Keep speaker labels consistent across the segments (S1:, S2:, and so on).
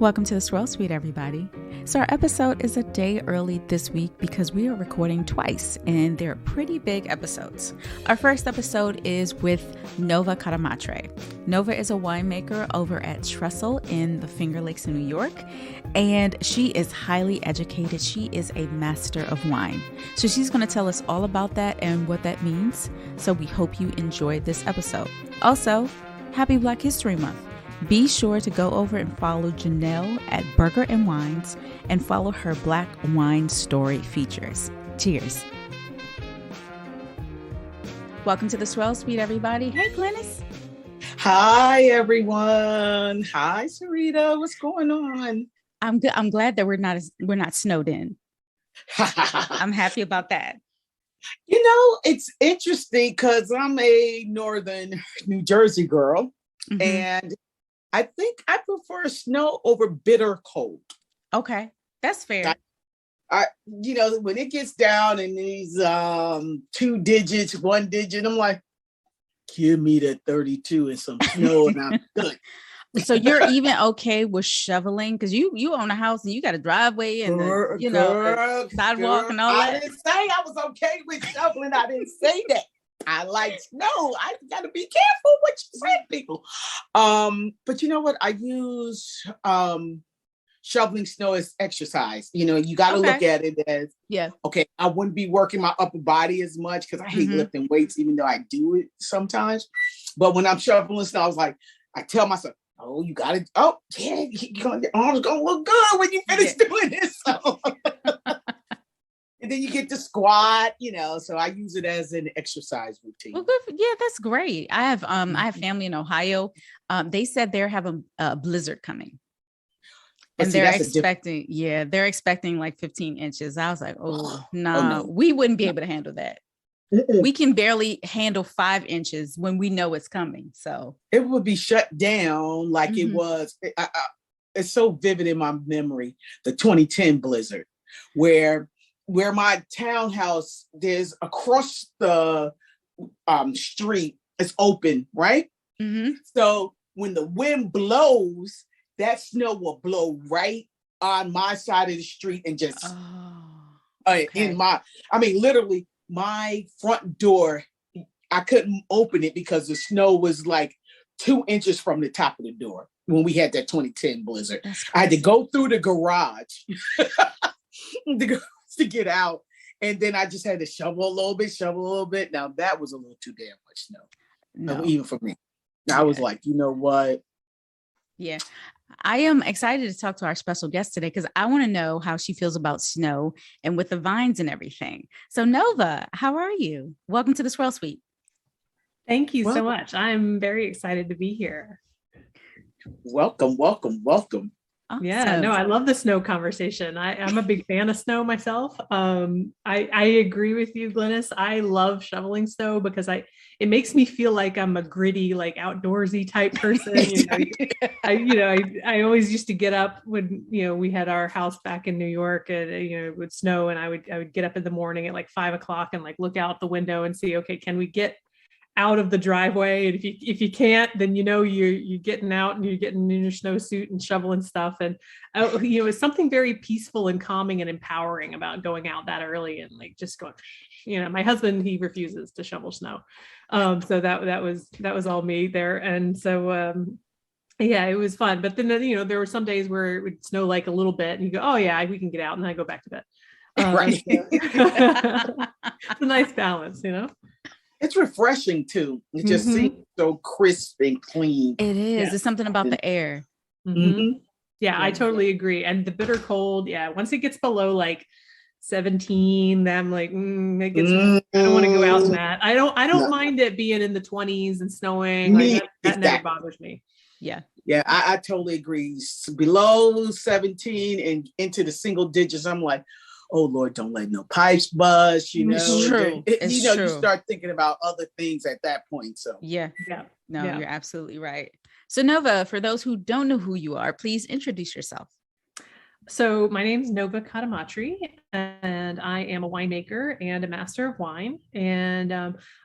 S1: Welcome to the Swirl Suite, everybody. So our episode is a day early this week because we are recording twice, and they're pretty big episodes. Our first episode is with Nova Cadamatre. Nova is a winemaker over at Trestle in the FingerLakes in New York, and she is highly educated. She is a master of wine. So she's going to tell us all about that and what that means. So we hope you enjoyed this episode. Also, happy Black History Month. Be sure to go over and follow Janelle at Burger and Wines and follow her Black Wine Story features. Cheers. Welcome to the Swirl Suite, everybody. Hey, Glennis.
S2: Hi, everyone. Hi, Sarita. What's going on?
S1: I'm good. I'm glad that we're not snowed in. I'm happy about that.
S2: You know, it's interesting because I'm a northern New Jersey girl, and I think I prefer snow over bitter cold.
S1: Okay, that's fair.
S2: When it gets down in these 2 digits, 1 digit, I'm like, give me the 32 and some snow, and I'm good.
S1: So you're even okay with shoveling because you own a house and you got a driveway and sidewalk and all that.
S2: I didn't say I was okay with shoveling. I didn't say that. I like snow. I gotta be careful what you say, people. But you know what? I use shoveling snow as exercise. You know, you gotta look at it as okay, I wouldn't be working my upper body as much because I hate lifting weights, even though I do it sometimes. But when I'm shoveling snow, I tell myself, oh, you gotta, your arms gonna look good when you finish doing this. So. And then you get to squat, so I use it as an exercise routine.
S1: Well, good. Yeah, that's great. I have family in Ohio. They said they're having a blizzard coming. And they're expecting like 15 inches. I was like, no, we wouldn't be able to handle that. We can barely handle 5 inches when we know it's coming. So
S2: it would be shut down like it was. It's so vivid in my memory, the 2010 blizzard, where my townhouse, there's across the street, it's open, right? So when the wind blows, that snow will blow right on my side of the street and just literally my front door, I couldn't open it because the snow was like 2 inches from the top of the door when we had that 2010 blizzard. I had to go through the garage to get out. And then I just had to shovel a little bit. Now that was a little too damn much snow, even for me. I was like, you know what?
S1: Yeah. I am excited to talk to our special guest today because I want to know how she feels about snow and with the vines and everything. So Nova, how are you? Welcome to the Swirl Suite.
S3: Thank you so much. I'm very excited to be here.
S2: Welcome.
S1: Awesome.
S3: Yeah, no, I love the snow conversation. I'm a big fan of snow myself. I agree with you, Glennis. I love shoveling snow because it makes me feel like I'm a gritty, like outdoorsy type person. I always used to get up when, we had our house back in New York and, it would snow, and I would get up in the morning at like 5 o'clock and like look out the window and see, okay, can we get out of the driveway? And if you can't, then you're getting out and you're getting in your snowsuit and shoveling stuff. And it's something very peaceful and calming and empowering about going out that early and like just going. My husband, he refuses to shovel snow, so that was all me there. And so it was fun. But then there were some days where it would snow like a little bit, and you go, oh yeah, we can get out, and then I go back to bed.
S2: Right.
S3: It's a nice balance,
S2: It's refreshing too. It just seems so crisp and clean.
S1: It is. Yeah. It's something about the air.
S3: Yeah, I totally agree. And the bitter cold, once it gets below like 17, then I'm like, it gets. I don't want to go out in that. I don't mind it being in the 20s and snowing. That never bothers me.
S1: Yeah.
S2: Yeah, I totally agree. Below 17 and into the single digits, I'm like, oh Lord, don't let no pipes bust,
S1: It's true.
S2: You start thinking about other things at that point. So
S1: you're absolutely right. So Nova, for those who don't know who you are, please introduce yourself.
S3: So my name's Nova Cadamatre, and I am a winemaker and a master of wine. And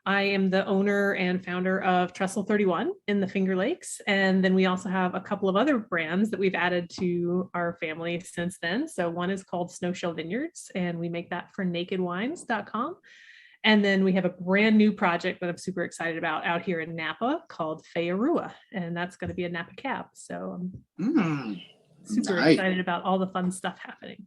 S3: I am the owner and founder of Trestle 31 in the FingerLakes. And then we also have a couple of other brands that we've added to our family since then. So one is called Snowshell Vineyards, and we make that for nakedwines.com. And then we have a brand new project that I'm super excited about out here in Napa called Fiadh Ruadh, and that's going to be a Napa cab. So super excited about all the fun stuff happening.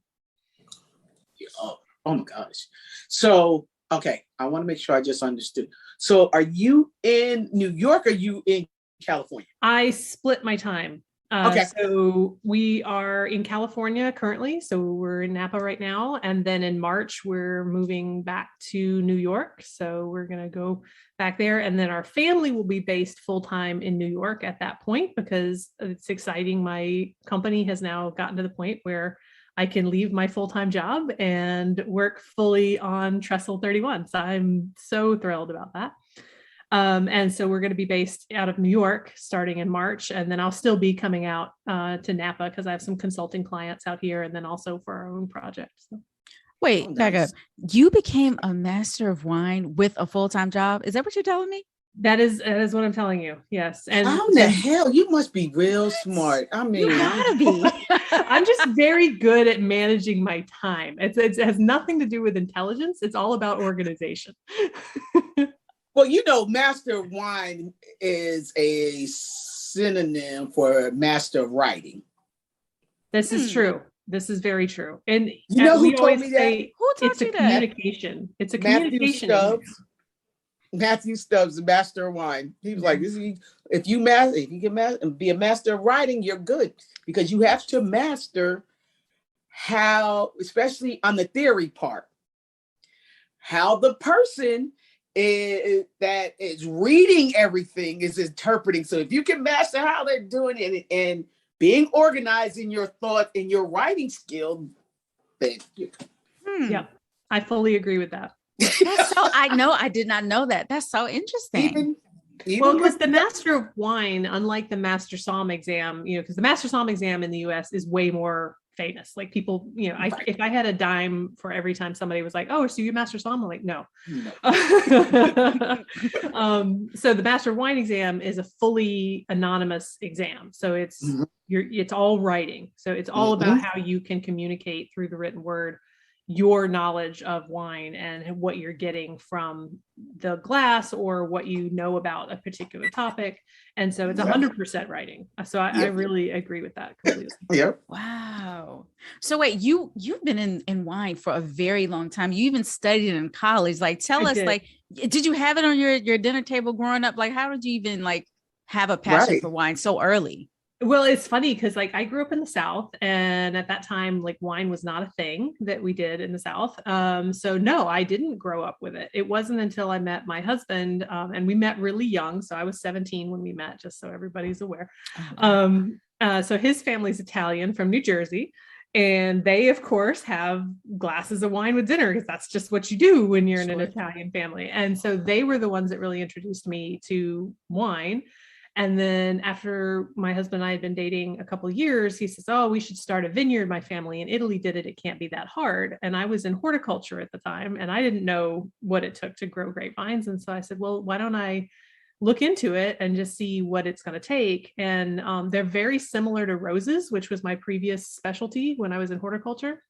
S2: Oh my gosh. So, okay, I want to make sure I just understood. So are you in New York or are you in California?
S3: I split my time.
S2: Okay.
S3: So we are in California currently. So we're in Napa right now. And then in March, we're moving back to New York. So we're going to go back there. And then our family will be based full-time in New York at that point, because it's exciting. My company has now gotten to the point where I can leave my full-time job and work fully on Trestle 31. So I'm so thrilled about that. And so we're going to be based out of New York starting in March, and then I'll still be coming out to Napa because I have some consulting clients out here, and then also for our own projects. So.
S1: Wait, back up. You became a master of wine with a full-time job. Is that what you're telling me?
S3: That is what I'm telling you. Yes. And
S2: how the hell? You must be real smart. I mean,
S1: you gotta be.
S3: I'm just very good at managing my time. It has nothing to do with intelligence. It's all about organization.
S2: Well, you know, master of wine is a synonym for master of writing.
S3: This is true. This is very true. And
S2: you know who told me that?
S1: Who taught
S3: it's a
S1: you
S3: communication.
S1: that?
S3: It's a communication.
S2: Matthew Stubbs, the master of wine. He was like, if you can be a master of writing, you're good, because you have to master how, especially on the theory part, how the person that is reading everything is interpreting. So if you can master how they're doing it and being organized in your thought and your writing skill, then
S3: yeah, I fully agree with that.
S1: I did not know that. That's so interesting.
S3: Well, because the Master of Wine, unlike the Master Somm exam, because the Master Somm exam in the US is way more famous. Like people, if I had a dime for every time somebody was like, "Oh, so you Master Somm?" I'm like, no. So the Master of Wine exam is a fully anonymous exam. So it's it's all writing. So it's all about how you can communicate through the written word your knowledge of wine and what you're getting from the glass or what you know about a particular topic. And so it's 100% writing. So I really agree with that completely.
S2: Yep.
S1: Wow. So wait, you've been in wine for a very long time. You even studied in college. Like, tell us, like, did you have it on your dinner table growing up? Like, how did you even have a passion for wine so early?
S3: Well, it's funny because I grew up in the South, and at that time, wine was not a thing that we did in the South. So no, I didn't grow up with it. It wasn't until I met my husband, and we met really young. So I was 17 when we met, just so everybody's aware. So his family's Italian from New Jersey, and they, of course, have glasses of wine with dinner because that's just what you do when you're in an Italian family. And so they were the ones that really introduced me to wine. And then after my husband and I had been dating a couple of years, he says, "Oh, we should start a vineyard. My family in Italy did it. It can't be that hard." And I was in horticulture at the time, and I didn't know what it took to grow grapevines. And so I said, well, why don't I look into it and just see what it's going to take? And they're very similar to roses, which was my previous specialty when I was in horticulture.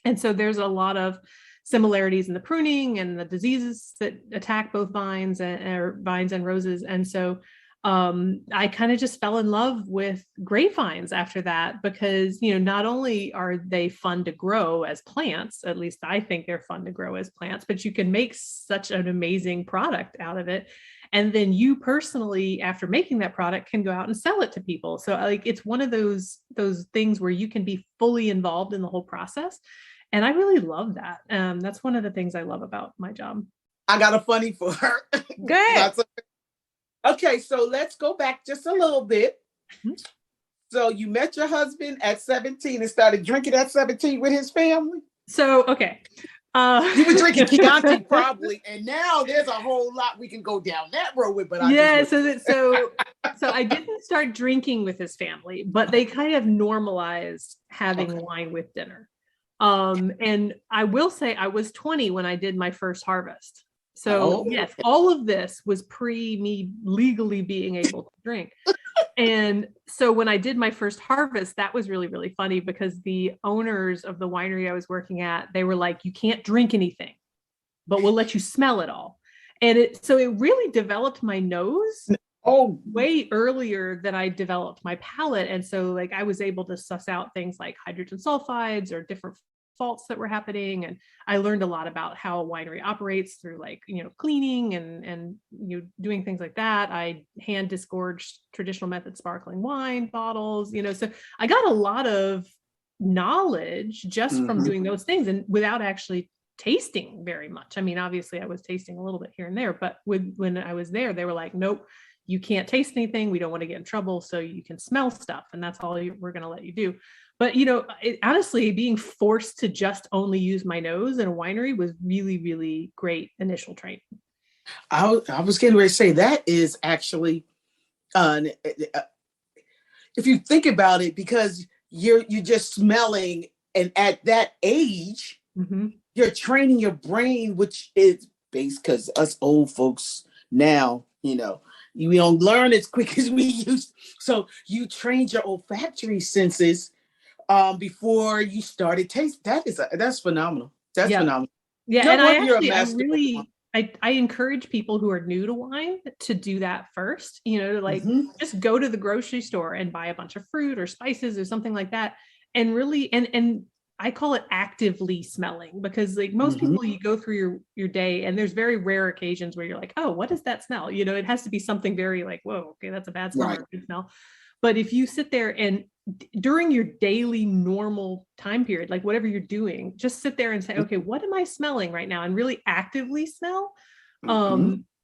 S3: And so there's a lot of similarities in the pruning and the diseases that attack both vines and roses. And so I kind of just fell in love with grapevines after that, because, not only are they fun to grow as plants, at least I think they're fun to grow as plants, but you can make such an amazing product out of it. And then you personally, after making that product, can go out and sell it to people. So it's one of those things where you can be fully involved in the whole process. And I really love that. That's one of the things I love about my job.
S2: I got a funny for her.
S1: Good.
S2: Okay, so let's go back just a little bit. So you met your husband at 17 and started drinking at 17 with his family?
S3: So, okay.
S2: You were drinking Chianti probably, and now there's a whole lot we can go down that road with. But
S3: so I didn't start drinking with his family, but they kind of normalized having wine with dinner. And I will say I was 20 when I did my first harvest. So yes, all of this was pre me legally being able to drink. And so when I did my first harvest, that was really, really funny because the owners of the winery I was working at, they were like, you can't drink anything, but we'll let you smell it all. And so it really developed my nose way earlier than I developed my palate. And so like I was able to suss out things like hydrogen sulfides or different faults that were happening. And I learned a lot about how a winery operates through like, cleaning and doing things like that. I hand disgorged traditional method sparkling wine bottles, so I got a lot of knowledge just from doing those things and without actually tasting very much. I mean, obviously I was tasting a little bit here and there, but when I was there, they were like, nope, you can't taste anything. We don't want to get in trouble. So you can smell stuff. And that's all we're going to let you do. But, honestly, being forced to just only use my nose in a winery was really, really great initial training.
S2: I was getting ready to say that is actually, if you think about it, because you're just smelling, and at that age, you're training your brain, which is based because us old folks now, we don't learn as quick as we used. So you trained your olfactory senses before you started taste. That's phenomenal. That's phenomenal.
S3: Yeah, and I encourage people who are new to wine to do that first, just go to the grocery store and buy a bunch of fruit or spices or something like that. And really, and I call it actively smelling, because like most people, you go through your day and there's very rare occasions where you're like, oh, what does that smell? It has to be something very like, whoa, okay, that's a bad smell, or a good smell. But if you sit there and during your daily normal time period, like whatever you're doing, just sit there and say, okay, what am I smelling right now? And really actively smell.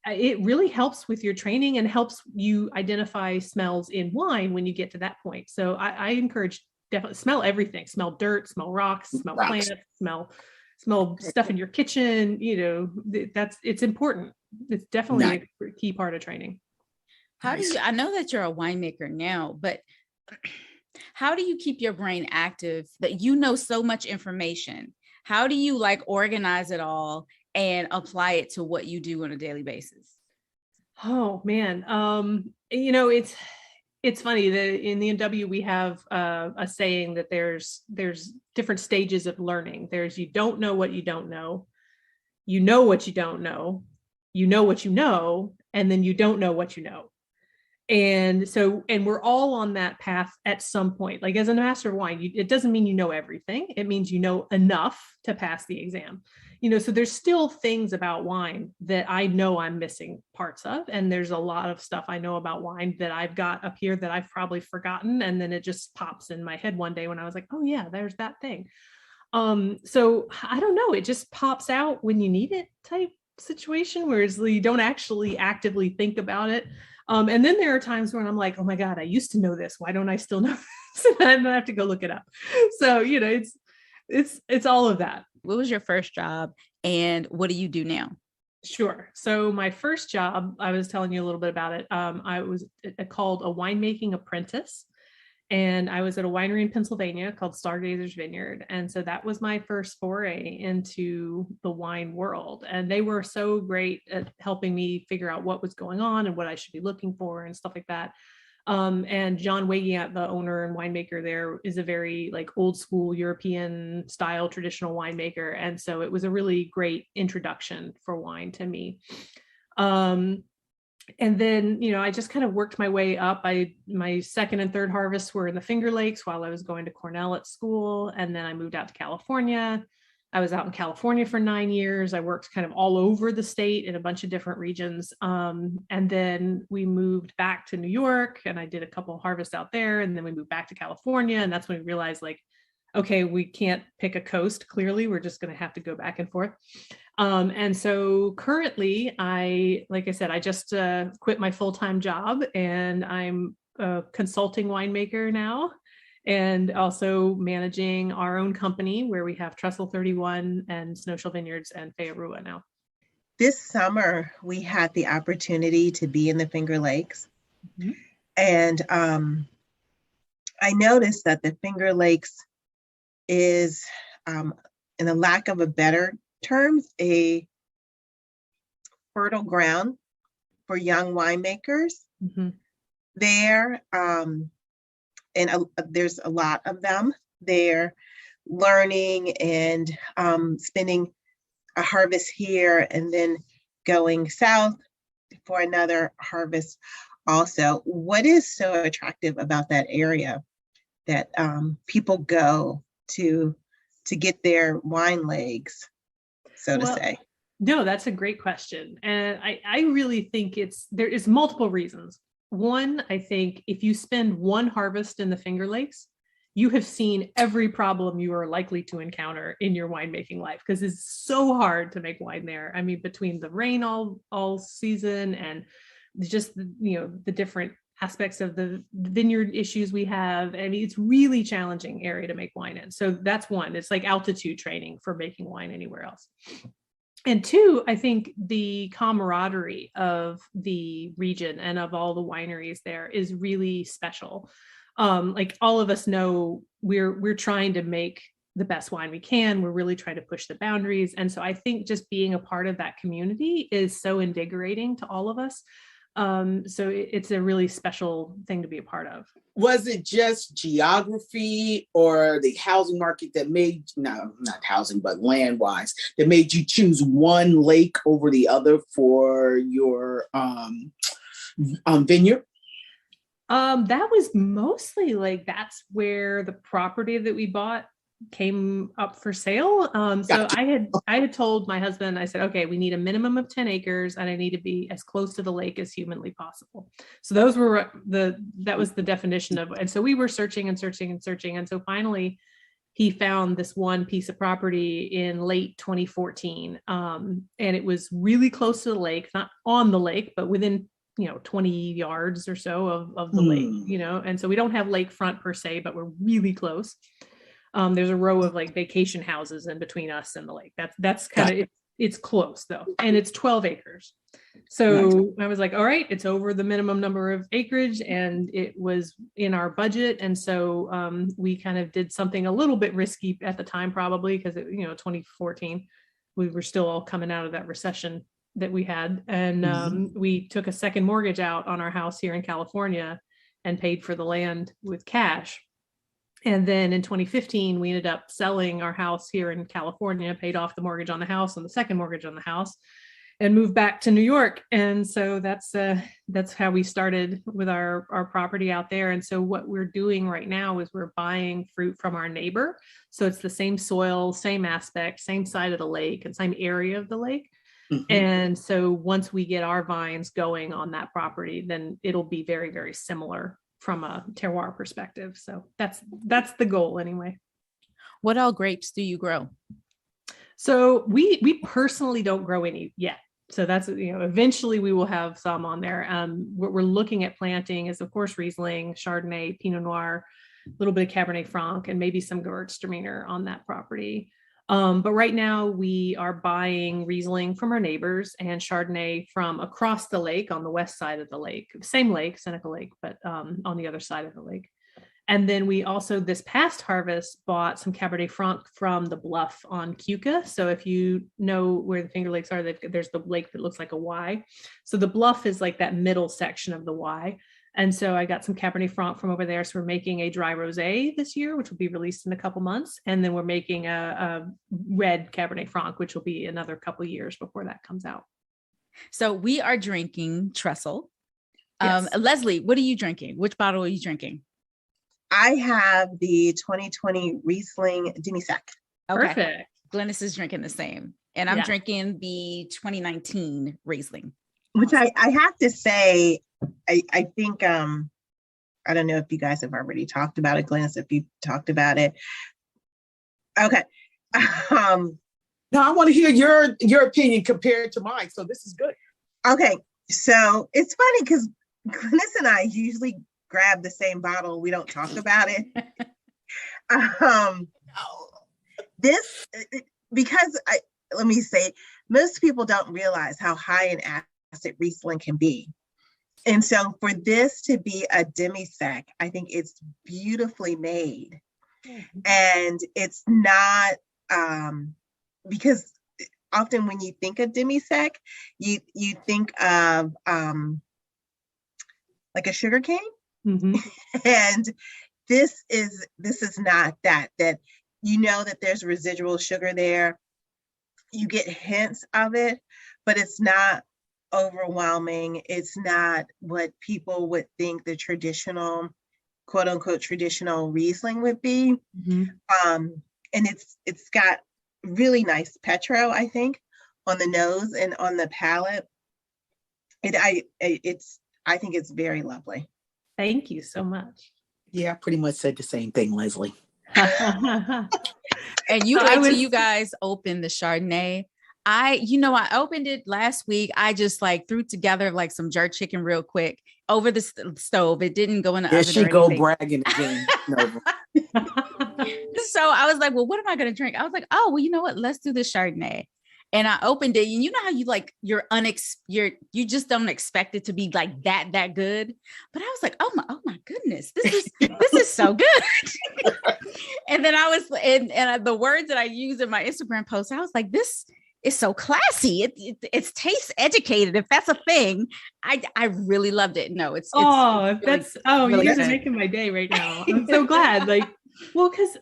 S3: It really helps with your training and helps you identify smells in wine when you get to that point. So I encourage definitely smell everything, smell dirt, smell rocks, smell plants, smell stuff in your kitchen. It's important. It's definitely a key part of training.
S1: I know that you're a winemaker now, but how do you keep your brain active that so much information? How do you organize it all and apply it to what you do on a daily basis?
S3: Oh man. It's funny that in the MW we have a saying that there's different stages of learning. There's you don't know what you don't know, you know what you don't know, you know what you know, and then you don't know what you know. And we're all on that path at some point. Like as a master of wine, it doesn't mean you know everything. It means you know enough to pass the exam. So there's still things about wine that I know I'm missing parts of. And there's a lot of stuff I know about wine that I've got up here that I've probably forgotten. And then it just pops in my head one day when I was like, oh yeah, there's that thing. So I don't know. It just pops out when you need it type situation, whereas you don't actually actively think about it. And then there are times when I'm like, oh my God, I used to know this. Why don't I still know this? And I have to go look it up. So, it's all of that.
S1: What was your first job and what do you do now?
S3: Sure. So my first job, I was telling you a little bit about it. I was called a winemaking apprentice. And I was at a winery in Pennsylvania called Stargazers Vineyard. And so that was my first foray into the wine world. And they were so great at helping me figure out what was going on and what I should be looking for and stuff like that. And John Wagiat, the owner and winemaker there, is a very old school European style traditional winemaker. And so it was a really great introduction for wine to me. And then, I just kind of worked my way up. My second and third harvests were in the FingerLakes while I was going to Cornell at school. And then I moved out to California. I was out in California for 9 years. I worked kind of all over the state in a bunch of different regions. And then we moved back to New York and I did a couple of harvests out there. And then we moved back to California. And that's when we realized okay, we can't pick a coast. Clearly, we're just going to have to go back and forth. And so currently like I said, I just quit my full-time job and I'm a consulting winemaker now. and also managing our own company where we have Trestle 31 and Snowshell Vineyards and Fiadh Ruadh now.
S4: This summer, we had the opportunity to be in the FingerLakes.
S3: Mm-hmm.
S4: And I noticed that the FingerLakes is, in a lack of a better terms, a fertile ground for young winemakers.
S3: Mm-hmm.
S4: There, there's a lot of them there learning and spending a harvest here and then going south for another harvest also. What is so attractive about that area that people go to get their wine legs, so to say?
S3: No, that's a great question. And I really think there is multiple reasons. One, I think if you spend one harvest in the FingerLakes, you have seen every problem you are likely to encounter in your winemaking life, because it's so hard to make wine there. I mean, between the rain all season and just, the different aspects of the vineyard issues we have. I mean, it's really challenging area to make wine in. So that's one. It's like altitude training for making wine anywhere else. And two, I think the camaraderie of the region and of all the wineries there is really special. Like all of us know we're trying to make the best wine we can. We're really trying to push the boundaries. And so I think just being a part of that community is so invigorating to all of us. So it's a really special thing to be a part of.
S2: Was it just geography or the housing market that made, no, not housing, but land-wise, that made you choose one lake over the other for your vineyard?
S3: That was mostly like, that's where the property that we bought came up for sale. So I had told my husband, I said, okay, we need a minimum of 10 acres and I need to be as close to the lake as humanly possible. So those were that was the definition of, and so we were searching and searching and searching. And so finally he found this one piece of property in late 2014. And it was really close to the lake, not on the lake, but within 20 yards or so of the lake, and so we don't have lakefront per se, but we're really close. There's a row of like vacation houses in between us and the lake. That's kind of, it's close though. And it's 12 acres. So I was like, all right, it's over the minimum number of acreage and it was in our budget. And so we kind of did something a little bit risky at the time, probably because 2014, we were still all coming out of that recession that we had. And we took a second mortgage out on our house here in California and paid for the land with cash. And then in 2015, we ended up selling our house here in California, paid off the mortgage on the house and the second mortgage on the house, and moved back to New York. And so that's how we started with our property out there. And so what we're doing right now is we're buying fruit from our neighbor. So it's the same soil, same aspect, same side of the lake and same area of the lake. Mm-hmm. And so once we get our vines going on that property, then it'll be very, very similar from a terroir perspective. So that's the goal anyway.
S1: What all grapes do you grow?
S3: So we personally don't grow any yet. So that's, eventually we will have some on there. What we're looking at planting is of course Riesling, Chardonnay, Pinot Noir, a little bit of Cabernet Franc, and maybe some Gewürztraminer on that property. But right now we are buying Riesling from our neighbors and Chardonnay from across the lake on the west side of the lake, same lake, Seneca Lake, but on the other side of the lake. And then we also this past harvest bought some Cabernet Franc from the bluff on Keuka. So if you know where the Finger Lakes are, there's the lake that looks like a Y. So the bluff is like that middle section of the Y. And so I got some Cabernet Franc from over there. So we're making a dry rosé this year, which will be released in a couple months. And then we're making a red Cabernet Franc, which will be another couple years before that comes out.
S1: So we are drinking Trestle.
S3: Yes.
S1: Leslie, what are you drinking? Which bottle are you drinking?
S4: I have the 2020 Riesling Demi-Sec.
S1: Okay.
S3: Perfect.
S1: Glennis is drinking the same. And I'm drinking the 2019 Riesling.
S4: Which I have to say, I think, I don't know if you guys have already talked about it, Glennis, if you talked about it. Okay.
S2: Now I want to hear your opinion compared to mine. So this is good.
S4: Okay. So it's funny because Glennis and I usually grab the same bottle. We don't talk about it. This, because let me say, most people don't realize how high in acid Riesling can be. And so for this to be a demi-sec, I think it's beautifully made. And it's not, because often when you think of demi-sec, you think of like a sugar cane. And this is not that you know that there's residual sugar there. You get hints of it, but it's not overwhelming. It's not what people would think the traditional, quote unquote, traditional Riesling would be. And it's got really nice petro, I think, on the nose and on the palate. I think it's very lovely.
S3: Thank you so much.
S2: Yeah, I pretty much said the same thing, Leslie.
S1: And you wait till you guys open the Chardonnay. I opened it last week. I just like threw together like some jerk chicken real quick over the stove. It didn't go in the oven.
S2: There she go bragging again.
S1: So I was like, well, what am I going to drink? I was like, oh, well, you know what? Let's do the Chardonnay. And I opened it, and you know how you like you just don't expect it to be like that good. But I was like, oh my goodness, this is so good. And then I was and the words that I used in my Instagram post, I was like, this is so classy. It's taste educated, if that's a thing. I really loved it. No, it's
S3: really,
S1: really
S3: you guys are making my day right now. I'm so glad. Because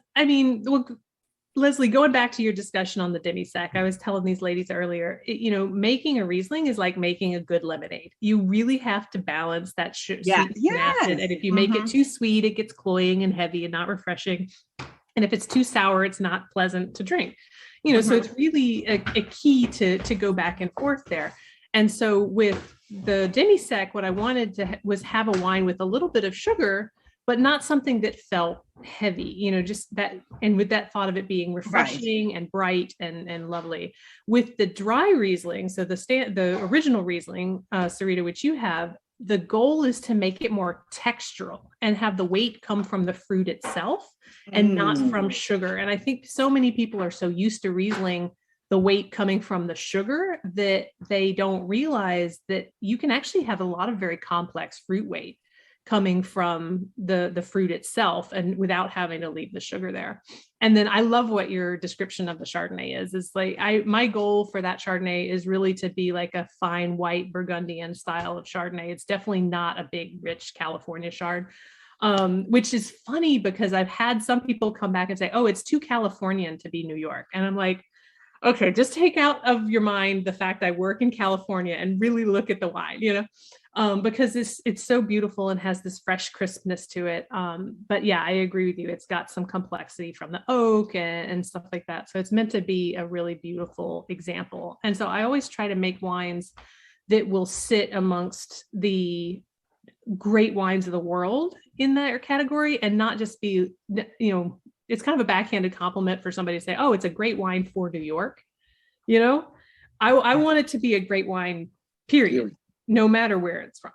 S3: Leslie, going back to your discussion on the demi-sec, I was telling these ladies earlier, making a Riesling is like making a good lemonade. You really have to balance that sweet and acid. And if you make it too sweet, it gets cloying and heavy and not refreshing. And if it's too sour, it's not pleasant to drink. So it's really a key to go back and forth there. And so with the demi-sec, what I wanted was have a wine with a little bit of sugar, but not something that felt heavy, just that, and with that thought of it being refreshing and bright and lovely. With the dry Riesling, so the original Riesling, Sarita, which you have, the goal is to make it more textural and have the weight come from the fruit itself and not from sugar. And I think so many people are so used to Riesling, the weight coming from the sugar, that they don't realize that you can actually have a lot of very complex fruit weight coming from the fruit itself and without having to leave the sugar there. And then I love what your description of the Chardonnay is. It's like my goal for that Chardonnay is really to be like a fine white Burgundian style of Chardonnay. It's definitely not a big, rich California Chard, which is funny because I've had some people come back and say, oh, it's too Californian to be New York. And I'm like, okay, just take out of your mind the fact I work in California and really look at the wine, because it's so beautiful and has this fresh crispness to it. But yeah, I agree with you. It's got some complexity from the oak and stuff like that. So it's meant to be a really beautiful example. And so I always try to make wines that will sit amongst the great wines of the world in that category and not just be, it's kind of a backhanded compliment for somebody to say, oh, it's a great wine for New York. I want it to be a great wine, period. No matter where it's from.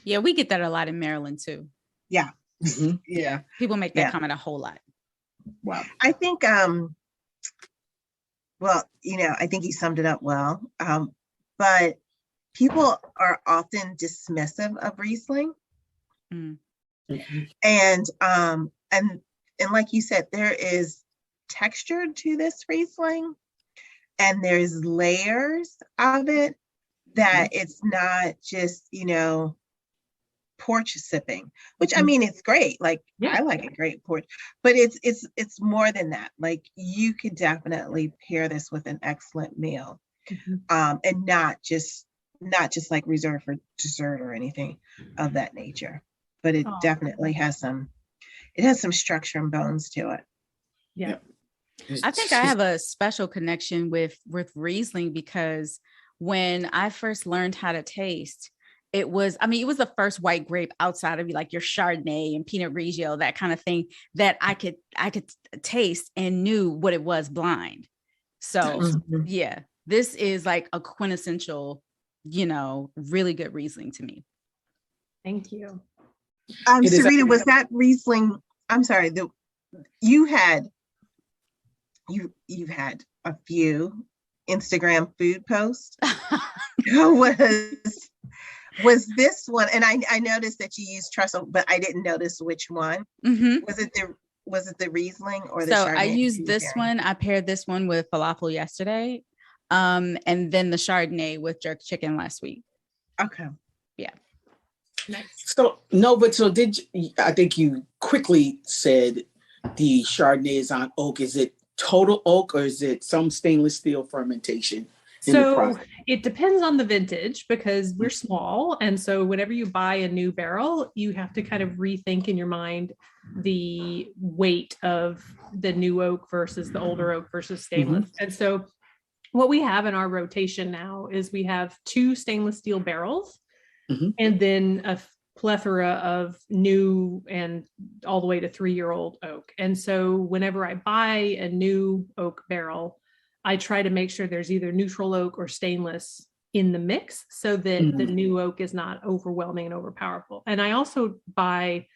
S1: Yeah, we get that a lot in Maryland too.
S4: Yeah.
S2: Yeah.
S1: People make that comment a whole lot.
S2: Wow.
S4: I think, I think you summed it up well. But people are often dismissive of Riesling. And like you said, there is texture to this Riesling and there's layers of it. That it's not just, porch sipping, which I mean, it's great. Like I like a great porch, but it's more than that. Like you could definitely pair this with an excellent meal, and not just like reserved for dessert or anything of that nature. But it definitely has some structure and bones to it.
S3: Yeah.
S1: I think I have a special connection with Riesling because when I first learned how to taste, it was the first white grape outside of like your Chardonnay and Pinot Grigio, that kind of thing, that I could taste and knew what it was blind. So yeah, this is like a quintessential, really good Riesling to me.
S3: Thank you.
S4: Sarita, was that Riesling? I'm sorry, the you've had a few Instagram food posts. Was this one, and I noticed that you used Trestle, but I didn't notice which one.
S1: Mm-hmm.
S4: Was it the Riesling or the
S1: So
S4: Chardonnay?
S1: I used this one. I paired this one with falafel yesterday, and then the Chardonnay with jerk chicken last week.
S4: Okay.
S1: Yeah.
S3: Nice.
S2: So Nova, I think you quickly said the Chardonnay is on oak. Is it total oak or is it some stainless steel fermentation?
S3: So it depends on the vintage because we're small. And so whenever you buy a new barrel, you have to kind of rethink in your mind the weight of the new oak versus the older oak versus stainless. Mm-hmm. And so what we have in our rotation now is we have 2 stainless steel barrels, mm-hmm. and then a plethora of new and all the way to 3-year-old oak. And so whenever I buy a new oak barrel, I try to make sure there's either neutral oak or stainless in the mix so that mm-hmm. the new oak is not overwhelming and overpowerful. And I also buy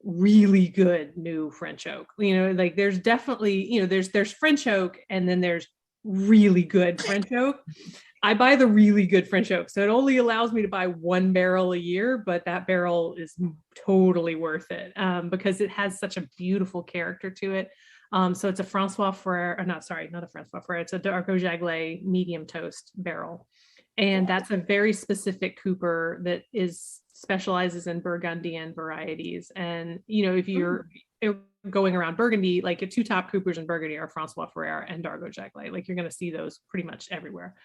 S3: really good new French oak. Like there's definitely, there's French oak and then there's really good French oak. I buy the really good French oak. So it only allows me to buy 1 barrel a year, but that barrel is totally worth it because it has such a beautiful character to it. So it's a Francois Frère, not a Francois Frère, it's a Dargaud Jaglay medium toast barrel. And that's a very specific cooper that specializes in Burgundian varieties. And, if you're going around Burgundy, like your 2 top coopers in Burgundy are Francois Frère and Dargaud Jaglay. Like you're going to see those pretty much everywhere.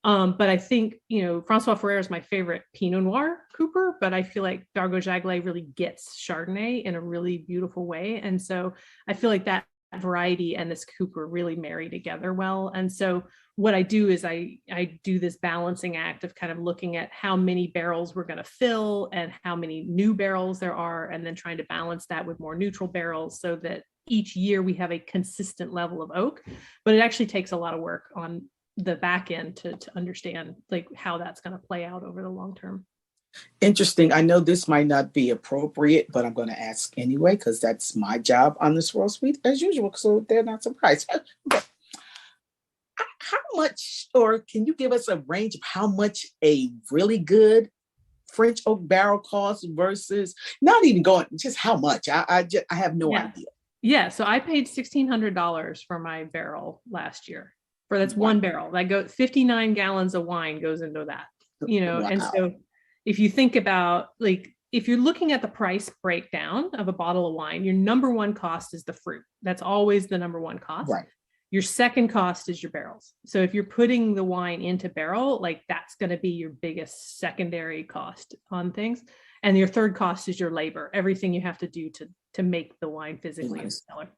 S3: But I think, Francois Frère is my favorite Pinot Noir cooper, but I feel like Dargaud Jaglay really gets Chardonnay in a really beautiful way. And so I feel like that variety and this cooper really marry together well. And so what I do is I do this balancing act of kind of looking at how many barrels we're going to fill and how many new barrels there are, and then trying to balance that with more neutral barrels so that each year we have a consistent level of oak. But it actually takes a lot of work on the back end to understand like how that's going to play out over the long term.
S2: Interesting. I know this might not be appropriate, but I'm going to ask anyway, because that's my job on the Swirl Suite as usual. So they're not surprised. How much, or can you give us a range of how much a really good French oak barrel costs versus not even going, just how much? I have no idea.
S3: Yeah. So I paid $1,600 for my barrel last year. That's one barrel. That goes 59 gallons of wine goes into that, wow. And so if you think about like, if you're looking at the price breakdown of a bottle of wine, your number one cost is the fruit. That's always the number one cost.
S2: Right.
S3: Your second cost is your barrels. So if you're putting the wine into barrel, like that's going to be your biggest secondary cost on things. And your third cost is your labor, everything you have to do to make the wine physically in the cellar.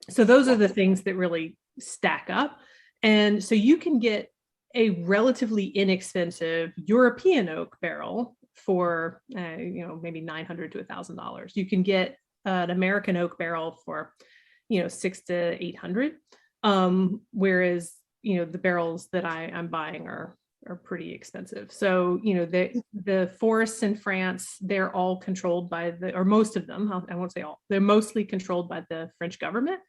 S3: So those are the things that really stack up. And so you can get a relatively inexpensive European oak barrel for, maybe $900 to $1,000. You can get an American oak barrel for, $600 to $800. Whereas, the barrels that I'm buying are pretty expensive. So, the forests in France, they're all controlled by or most of them, I won't say all, they're mostly controlled by the French government.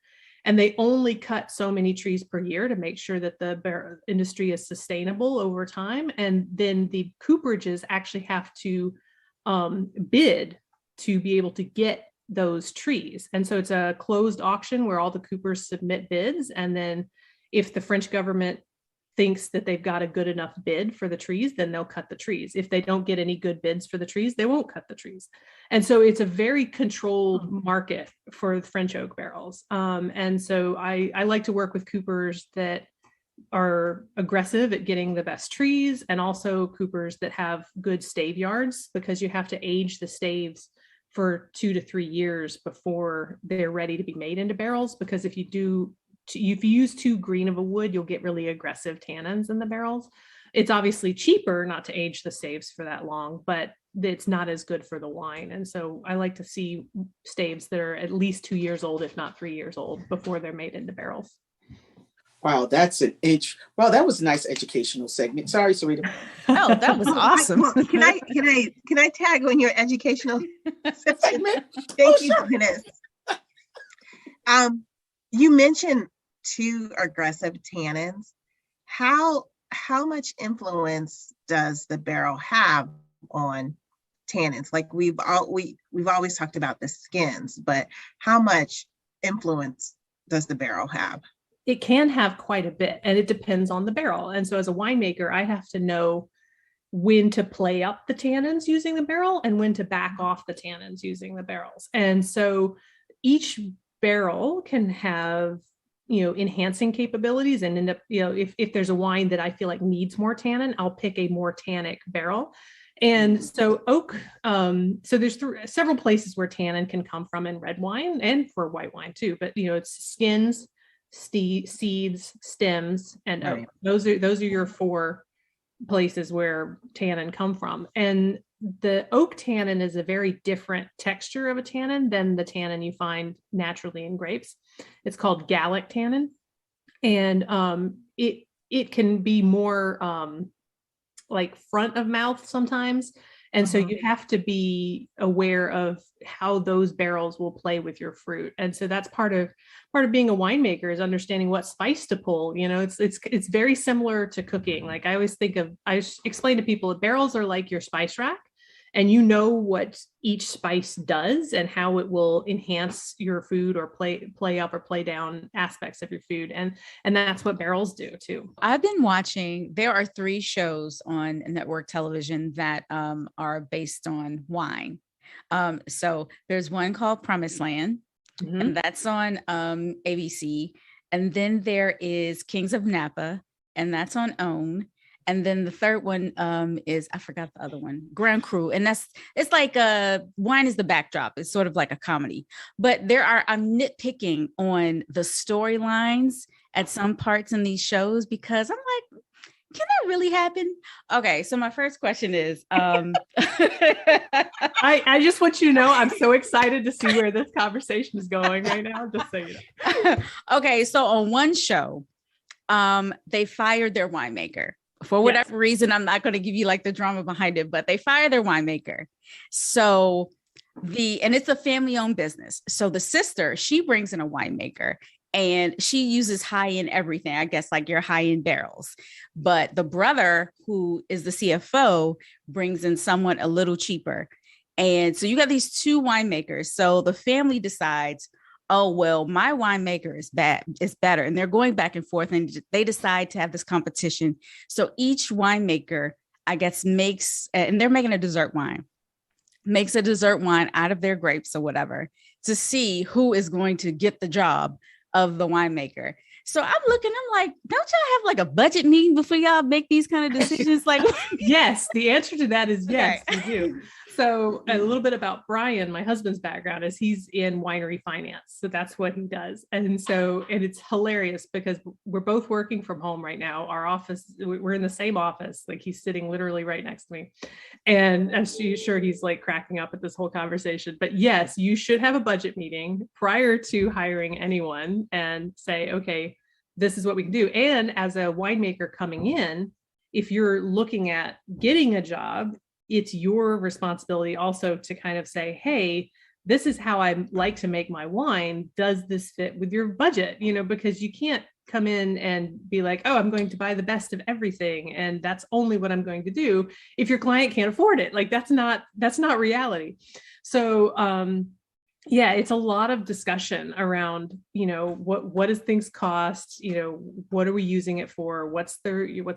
S3: And they only cut so many trees per year to make sure that the industry is sustainable over time. And then the cooperages actually have to bid to be able to get those trees. And so it's a closed auction where all the coopers submit bids. And then if the French government thinks that they've got a good enough bid for the trees, then they'll cut the trees. If they don't get any good bids for the trees, they won't cut the trees. And so it's a very controlled market for French oak barrels. And so I like to work with coopers that are aggressive at getting the best trees, and also coopers that have good stave yards, because you have to age the staves for 2 to 3 years before they're ready to be made into barrels. Because if you use too green of a wood, you'll get really aggressive tannins in the barrels. It's obviously cheaper not to age the staves for that long, but it's not as good for the wine. And so I like to see staves that are at least 2 years old, if not 3 years old, before they're made into barrels.
S2: Wow, that was a nice educational segment. Sorry, Sarita.
S1: Oh, that was awesome.
S4: Can I tag on your educational segment? Thank you, Dennis. You mentioned too aggressive tannins. How much influence does the barrel have on tannins? Like we've always talked about the skins, but how much influence does the barrel have?
S3: It can have quite a bit, and it depends on the barrel. And so as a winemaker, I have to know when to play up the tannins using the barrel and when to back off the tannins using the barrels. And so each barrel can have, enhancing capabilities and end up, if there's a wine that I feel like needs more tannin, I'll pick a more tannic barrel. And so oak, so there's several places where tannin can come from in red wine and for white wine too, but it's skins, seeds, stems, and oak. Right. Those are your four places where tannin come from. And the oak tannin is a very different texture of a tannin than the tannin you find naturally in grapes. It's called gallic tannin, and it can be more like front of mouth sometimes. And so you have to be aware of how those barrels will play with your fruit. And so that's part of being a winemaker, is understanding what spice to pull. It's very similar to cooking. Like I explain to people that barrels are like your spice rack, and what each spice does and how it will enhance your food or play up or play down aspects of your food. And that's what barrels do too.
S1: I've been watching, there are 3 shows on network television that are based on wine. So there's one called Promised Land, and that's on ABC. And then there is Kings of Napa, and that's on OWN. And then the third one is, I forgot the other one, Grand Cru. And it's like wine is the backdrop. It's sort of like a comedy. But I'm nitpicking on the storylines at some parts in these shows, because I'm like, can that really happen? Okay, so my first question is, I
S3: just want you to know, I'm so excited to see where this conversation is going right now. Just so you know.
S1: Okay, so on one show, they fired their winemaker. For whatever reason, I'm not going to give you like the drama behind it, but they fired their winemaker. So and it's a family-owned business. So the sister, she brings in a winemaker, and she uses high-end everything, I guess, like your high-end barrels. But the brother, who is the CFO, brings in someone a little cheaper. And so you got these 2 winemakers. So the family decides, oh, well, my winemaker is better. And they're going back and forth, and they decide to have this competition. So each winemaker, I guess, and they're making a dessert wine, makes a dessert wine out of their grapes or whatever, to see who is going to get the job of the winemaker. So I'm like, don't y'all have like a budget meeting before y'all make these kind of decisions? Like,
S3: yes, the answer to that is yes, we do. So a little bit about Brian, my husband's background is he's in winery finance. So that's what he does. And it's hilarious because we're both working from home right now. Our office, we're in the same office. Like he's sitting literally right next to me. And I'm sure he's like cracking up at this whole conversation. But yes, you should have a budget meeting prior to hiring anyone and say, okay, this is what we can do. And as a winemaker coming in, if you're looking at getting a job, it's your responsibility also to kind of say, hey, this is how I like to make my wine. Does this fit with your budget? Because you can't come in and be like, oh, I'm going to buy the best of everything, and that's only what I'm going to do if your client can't afford it. Like that's not reality. So it's a lot of discussion around, what does things cost? What are we using it for? What's the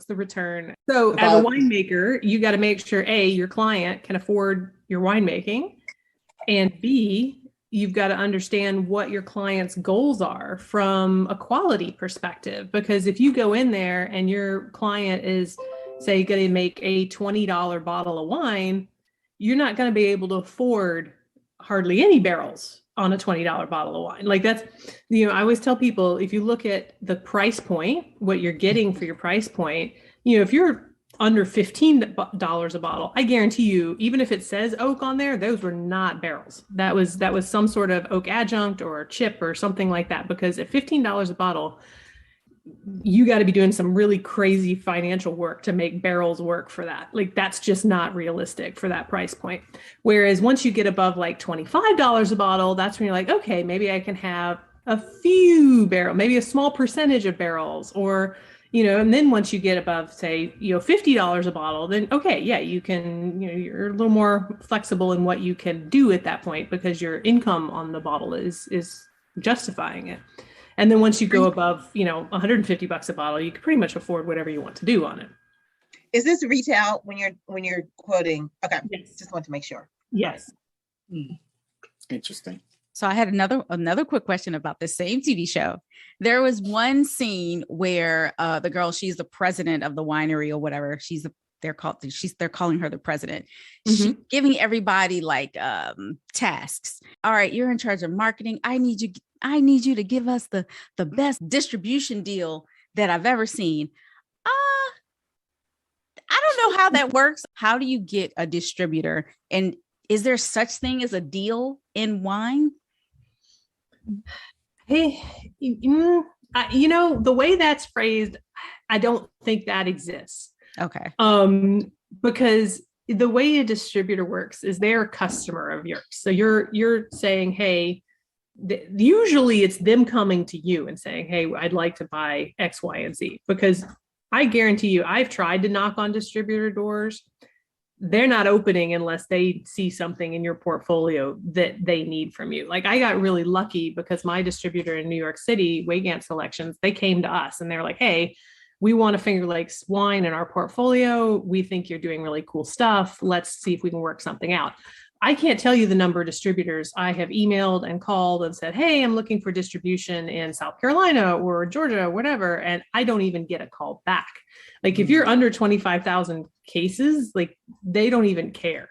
S3: return? So as a winemaker, you got to make sure A, your client can afford your winemaking, and B, you've got to understand what your client's goals are from a quality perspective. Because if you go in there and your client is, say, going to make a $20 bottle of wine, you're not going to be able to afford hardly any barrels on a $20 bottle of wine. Like that's, I always tell people, if you look at the price point, what you're getting for your price point, if you're under $15 a bottle, I guarantee you, even if it says oak on there, those were not barrels. That was some sort of oak adjunct or chip or something like that. Because at $15 a bottle, you got to be doing some really crazy financial work to make barrels work for that. Like that's just not realistic for that price point. Whereas once you get above like $25 a bottle, that's when you're like, okay, maybe I can have a few barrels, maybe a small percentage of barrels, or, and then once you get above, say, $50 a bottle, then okay, yeah, you can, you're a little more flexible in what you can do at that point because your income on the bottle is justifying it. And then once you go above, $150 a bottle, you can pretty much afford whatever you want to do on it.
S4: Is this retail when you're quoting? Okay,
S3: yes.
S4: Just want to make sure.
S3: Yes.
S2: Interesting.
S1: So I had another quick question about this same TV show. There was one scene where the girl, she's the president of the winery or whatever. They're calling her the president.
S3: Mm-hmm.
S1: She's giving everybody like tasks. All right, you're in charge of marketing. I need you to give us the best distribution deal that I've ever seen. I don't know how that works. How do you get a distributor? And is there such thing as a deal in wine?
S3: Hey, the way that's phrased, I don't think that exists.
S1: Okay.
S3: Because the way a distributor works is they're a customer of yours. So you're saying, hey, usually it's them coming to you and saying, hey, I'd like to buy X, Y, and Z. Because I guarantee you, I've tried to knock on distributor doors. They're not opening unless they see something in your portfolio that they need from you. Like I got really lucky because my distributor in New York City, Weygant Selections, they came to us and they're like, hey, we want a FingerLakes wine in our portfolio. We think you're doing really cool stuff. Let's see if we can work something out. I can't tell you the number of distributors I have emailed and called and said, hey, I'm looking for distribution in South Carolina or Georgia, whatever. And I don't even get a call back. Like if you're under 25,000 cases, like they don't even care.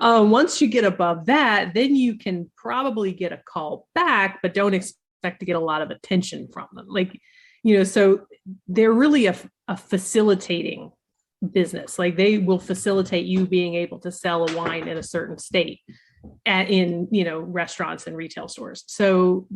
S3: Once you get above that, then you can probably get a call back, but don't expect to get a lot of attention from them. Like, so they're really a facilitating business. Like they will facilitate you being able to sell a wine in a certain state in restaurants and retail stores. So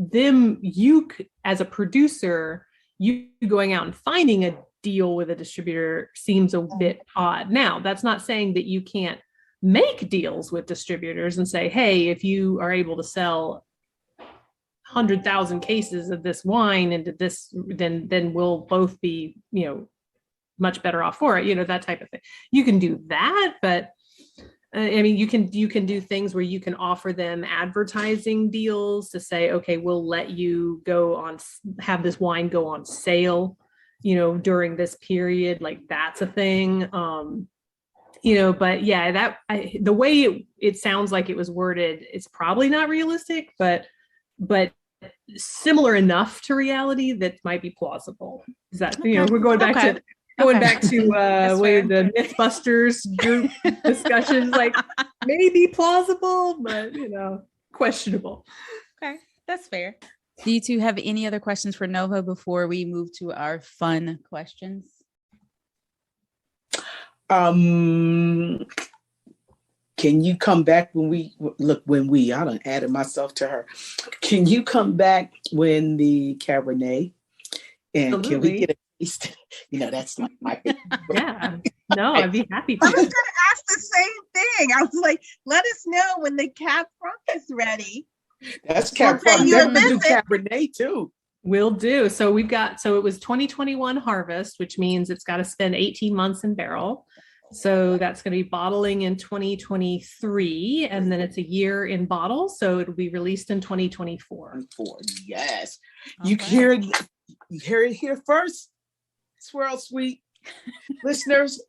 S3: you as a producer, you going out and finding a deal with a distributor seems a bit odd. Now, that's not saying that you can't make deals with distributors and say, hey, if you are able to sell 100,000 cases of this wine into this, then we'll both be, much better off for it, that type of thing. You can do that, but you can do things where you can offer them advertising deals to say, okay, we'll let you have this wine go on sale, during this period. Like that's a thing. But yeah, the way it sounds like it was worded, it's probably not realistic, but similar enough to reality that might be plausible. Is that, we're going back to the Mythbusters group discussions, like maybe plausible, but questionable.
S1: Okay, that's fair. Do you two have any other questions for Nova before we move to our fun questions?
S2: Can you come back I done added myself to her. Can you come back when the Cabernet and Absolutely. Can we get a taste? That's like my favorite.
S3: Yeah. No, I'd be happy to.
S4: I was going to ask the same thing. I was like, let us know when the Cab Franc is ready.
S2: That's Cab Franc. We're going to do Cabernet too.
S3: Will do. So it was 2021 harvest, which means it's got to spend 18 months in barrel. So that's going to be bottling in 2023, and then it's a year in bottle. So it'll be released in 2024.
S2: Yes.
S1: Okay.
S2: You hear it here first. Swirl Sweet listeners.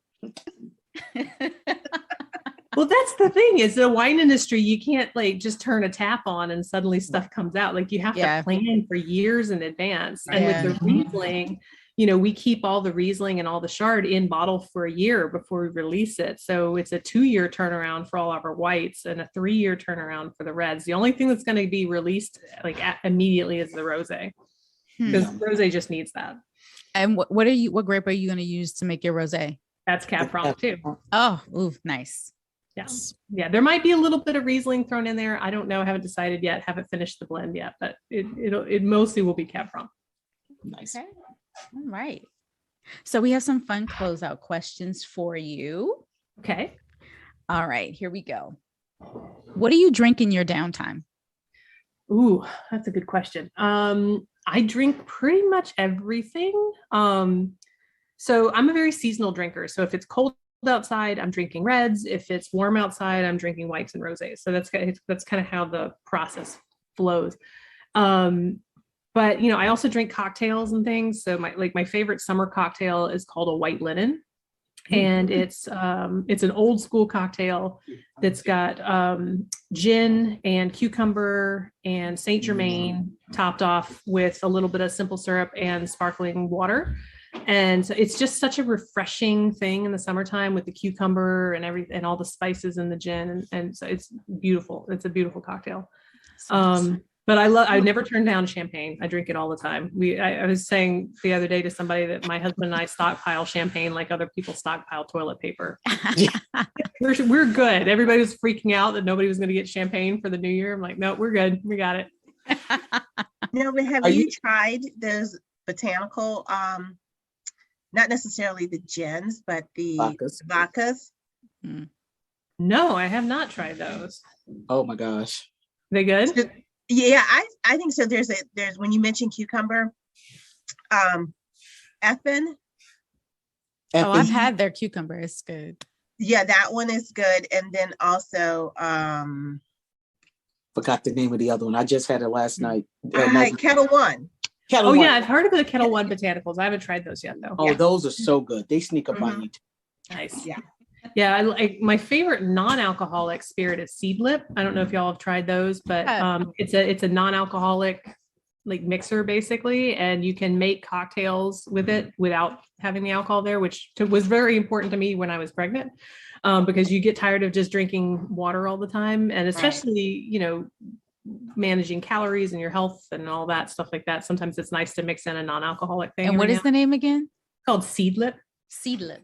S3: Well, that's the thing is the wine industry, you can't like just turn a tap on and suddenly stuff comes out. Like you have to plan for years in advance. And with the Riesling, we keep all the Riesling and all the Chard in bottle for a year before we release it. So it's a 2-year turnaround for all of our whites and a 3-year turnaround for the reds. The only thing that's going to be released like immediately is the rosé, because rosé just needs that.
S1: And what grape are you going to use to make your rosé?
S3: That's Cab Franc too.
S1: Oh, ooh, nice.
S3: Yes. Yeah. There might be a little bit of Riesling thrown in there. I don't know. I haven't decided yet. Haven't finished the blend yet, but it mostly will be Cab Franc.
S2: Nice.
S1: Okay. All right. So we have some fun closeout questions for you.
S3: Okay.
S1: All right. Here we go. What do you drink in your downtime?
S3: Ooh, that's a good question. I drink pretty much everything. So I'm a very seasonal drinker. So if it's cold outside, I'm drinking reds. If it's warm outside, I'm drinking whites and rosés. So that's kind of how the process flows. But I also drink cocktails and things. So my favorite summer cocktail is called a white linen. And it's an old school cocktail that's got gin and cucumber and Saint Germain topped off with a little bit of simple syrup and sparkling water. And so it's just such a refreshing thing in the summertime with the cucumber and everything and all the spices in the gin. And so it's beautiful. It's a beautiful cocktail. But I never turn down champagne. I drink it all the time. I was saying the other day to somebody that my husband and I stockpile champagne like other people stockpile toilet paper. We're good. Everybody was freaking out that nobody was going to get champagne for the new year. I'm like, no, we're good. We got it.
S4: No, but have you tried those botanical, not necessarily the gins, but the vodkas?
S3: No, I have not tried those.
S2: Oh my gosh.
S3: They good?
S4: Yeah, I think so. There's when you mentioned cucumber, Effin.
S1: Oh, I've had their cucumber. It's good.
S4: Yeah, that one is good. And then also
S2: forgot the name of the other one. I just had it last night.
S4: Kettle One.
S3: Yeah, I've heard of the Kettle One botanicals. I haven't tried those yet though.
S2: Oh, those are so good. They sneak up on you.
S3: Nice.
S4: Yeah.
S3: Yeah, my favorite non-alcoholic spirit is Seedlip. I don't know if y'all have tried those, but it's a non-alcoholic like mixer basically, and you can make cocktails with it without having the alcohol there, which was very important to me when I was pregnant, because you get tired of just drinking water all the time, and especially managing calories and your health and all that stuff like that. Sometimes it's nice to mix in a non-alcoholic thing.
S1: And what is the name again?
S3: It's called Seedlip.
S1: Seedlip.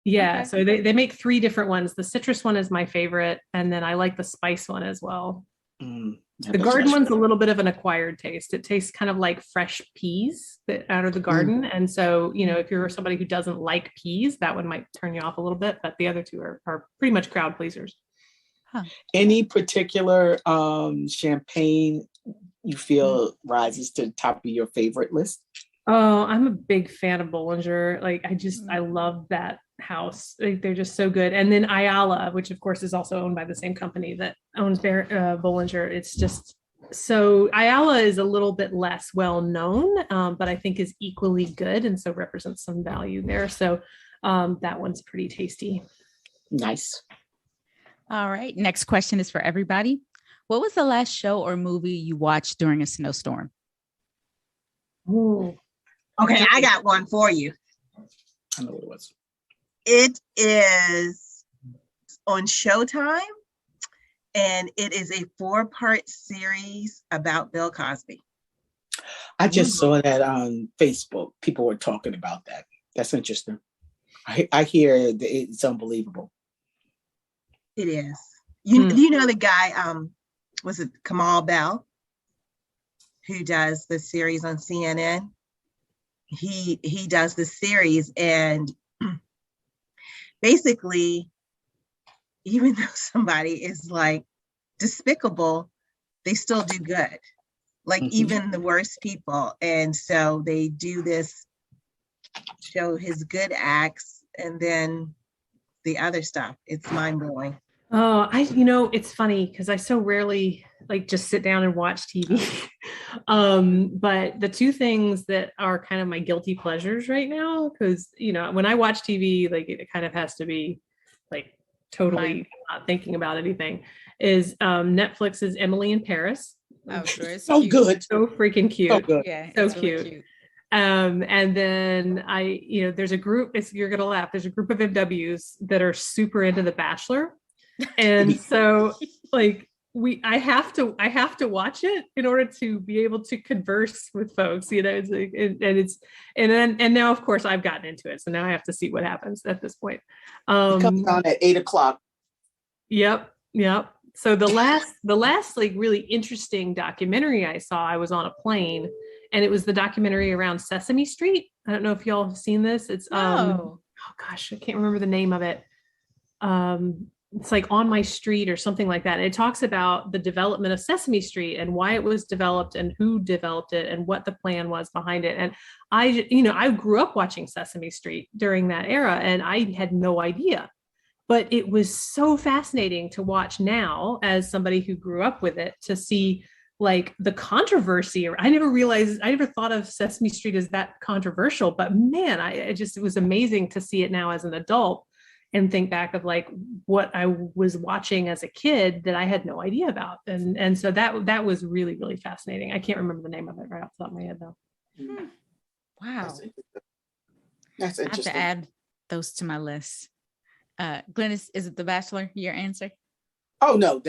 S3: Yeah,
S1: okay.
S3: So they make 3 different ones. The citrus one is my favorite, and then I like the spice one as well. The garden one's a little bit of an acquired taste. It tastes kind of like fresh peas out of the garden. And so, if you're somebody who doesn't like peas, that one might turn you off a little bit, but the other 2 are pretty much crowd pleasers.
S2: Huh. Any particular champagne you feel rises to the top of your favorite list?
S3: Oh, I'm a big fan of Bollinger. Like, I love that house. Like, they're just so good. And then Ayala, which of course is also owned by the same company that owns Bollinger. It's just so Ayala is a little bit less well known, but I think is equally good, and so represents some value there. So that one's pretty tasty.
S2: Nice.
S1: All right. Next question is for everybody. What was the last show or movie you watched during a snowstorm?
S3: Ooh.
S4: Okay, I got one for you.
S2: I know what it was.
S4: It is on Showtime, and it is a 4-part series about Bill Cosby.
S2: I just saw that on Facebook. People were talking about that. That's interesting. I hear it's unbelievable.
S4: It is. You know the guy, was it Kamal Bell, who does the series on CNN? He does the series, and basically, even though somebody is like despicable, they still do good. Like even the worst people. And so they do this, show his good acts, and then the other stuff. It's mind-blowing.
S3: Oh, it's funny because I so rarely like just sit down and watch TV. But the 2 things that are kind of my guilty pleasures right now, because, when I watch TV, like it kind of has to be like totally not thinking about anything, is Netflix's Emily in Paris.
S1: Oh, sure. It's
S2: so
S1: cute.
S2: good.
S3: So freaking cute.
S2: So good.
S1: Yeah.
S3: So
S1: it's
S3: cute.
S1: Really cute.
S3: And then there's a group, you're going to laugh. There's a group of MWs that are super into The Bachelor. And so like I have to watch it in order to be able to converse with folks, it's like, and now of course I've gotten into it. So now I have to see what happens at this point.
S2: It comes on at 8:00.
S3: Yep. So the last like really interesting documentary I saw, I was on a plane, and it was the documentary around Sesame Street. I don't know if y'all have seen this. It's oh gosh, I can't remember the name of it. it's like On My Street or something like that. And it talks about the development of Sesame Street and why it was developed and who developed it and what the plan was behind it. And I grew up watching Sesame Street during that era, and I had no idea. But it was so fascinating to watch now as somebody who grew up with it, to see like the controversy. I never thought of Sesame Street as that controversial, but man, it was amazing to see it now as an adult and think back of like what I was watching as a kid that I had no idea about. And so that was really, really fascinating. I can't remember the name of it right off the top of my head though.
S1: Wow.
S2: That's interesting.
S1: I have to add those to my list. Glennis, is it The Bachelor, your answer?
S2: Oh no,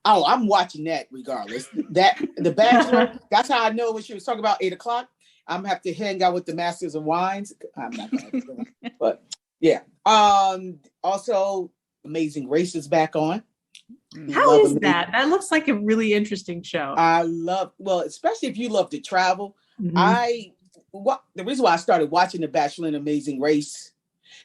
S2: I'm watching that regardless. That The Bachelor, that's how I know when she was talking about 8:00. I'm gonna have to hang out with the Masters of Wines. I'm not gonna but yeah. Also Amazing Race is back on.
S3: How is that? That looks like a really interesting show.
S2: Especially if you love to travel.
S3: Mm-hmm.
S2: The reason why I started watching The Bachelor and Amazing Race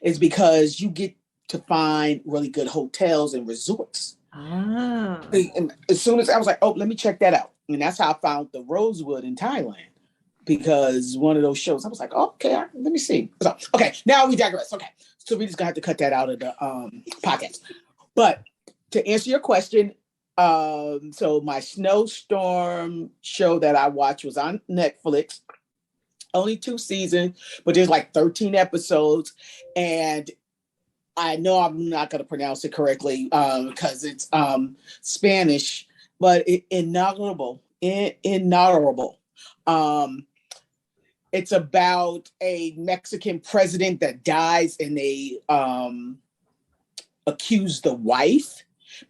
S2: is because you get to find really good hotels and resorts. And as soon as I was like, oh, let me check that out. And that's how I found the Rosewood in Thailand, because one of those shows, I was like, oh, okay, let me see. So, okay, now we digress. Okay, so we're just gonna have to cut that out of the podcast. But to answer your question, so my snowstorm show that I watched was on Netflix. Only 2 seasons, but there's like 13 episodes. And I know I'm not going to pronounce it correctly because it's Spanish, but inaudible. It's about a Mexican president that dies, and they accuse the wife,